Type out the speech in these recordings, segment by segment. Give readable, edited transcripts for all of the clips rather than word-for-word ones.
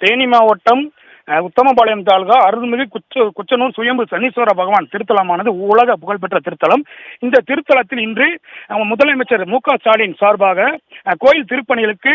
தேனி மாவட்டம் உத்தமபாளையம் தாலுகா அருள்மிகு குச்சனூர் சுயம்பு சனீஸ்வர பகவான் திருத்தலமானது உலக புகழ்பெற்ற திருத்தலம். இந்த திருத்தலத்தில் இன்று முதலமைச்சர் மு.க. ஸ்டாலின் சார்பாக கோயில் திருப்பணிகளுக்கு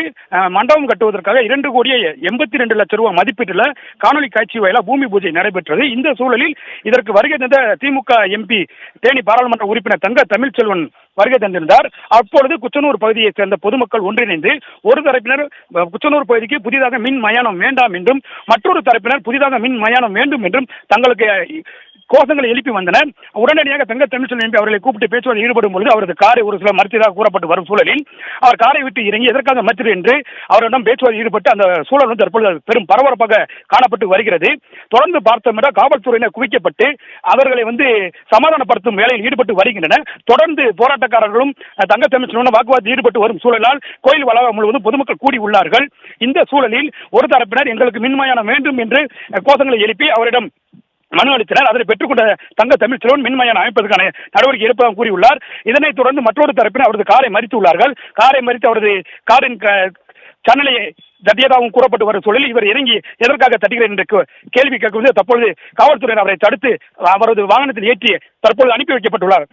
மண்டபம் கட்டுவதற்காக 2,82,00,000 ரூபாய் மதிப்பீட்டில் காணொலி காட்சி வாயிலாக பூமி பூஜை நடைபெற்றது. இந்த சூழலில் இதற்கு வருகை தந்த திமுக எம்பி தேனி பாராளுமன்ற உறுப்பினர் தங்க தமிழ்ச்செல்வன் வருகை தந்திருந்தார். அப்பொழுது குச்சனூர் பகுதியைச் சேர்ந்த பொதுமக்கள் ஒன்றிணைந்து ஒரு தரப்பினர் குச்சனூர் பகுதிக்கு புதிதாக மின் மயானம் வேண்டாம் என்றும் மற்றொரு தரப்பினர் புதிதாக மின் மயானம் வேண்டும் என்றும் தங்களுக்கு கோஷங்களை எழுப்பி வந்தனர். உடனடியாக தங்க தமிழ்ச்செல்வன் எம்பி அவர்களை கூப்பிட்டு பேச்சுவார்த்தை ஈடுபடும் பொழுது அவரது காரை ஒரு சில மறுத்ததாக கூறப்பட்டு வரும் சூழலில் அவர் காரை விட்டு இறங்கி எதற்காக மறுத்தது என்று அவரிடம் பேச்சுவார்த்தை ஈடுபட்டு அந்த சூழல் வந்து தற்பொழுது பெரும் பரபரப்பாக காணப்பட்டு வருகிறது. தொடர்ந்து பார்த்தோம் என்றால் காவல்துறையினர் குவிக்கப்பட்டு அவர்களை சமாதானப்படுத்தும் வேலையில் ஈடுபட்டு வருகின்றனர். தொடர்ந்து போராட்டக்காரர்களும் தங்க தமிழ்ச்செல்வன் வாக்குவாதத்தில் ஈடுபட்டு வரும் சூழலால் கோயில் வளாகம் முழுவதும் பொதுமக்கள் கூடி உள்ளார்கள். இந்த சூழலில் ஒரு தரப்பினர் எங்களுக்கு மின்மயானம் வேண்டும் என்று கோஷங்களை எழுப்பி அவரிடம் மனு அளித்தனர். அதனை பெற்றுக்கொண்ட தங்க தமிழ்ச்செல்வன் மின்மயானம் அமைப்பதற்கான நடவடிக்கை எடுப்பதாக கூறியுள்ளார். இதனைத் தொடர்ந்து மற்றொரு தரப்பினர் அவரது காரை மறித்து உள்ளார்கள். காரை மறித்து அவரது காரின் சேனலை தட்டியதாகவும் கூறப்பட்டு வரும் சூழலில் இவர் இறங்கி எதற்காக தட்டுகிறேன் என்று கேள்வி கேட்கும்போது தற்பொழுது காவல்துறையினர் அவரை தடுத்து அவரது வாகனத்தில் ஏற்றி தற்பொழுது அனுப்பி வைக்கப்பட்டுள்ளார்.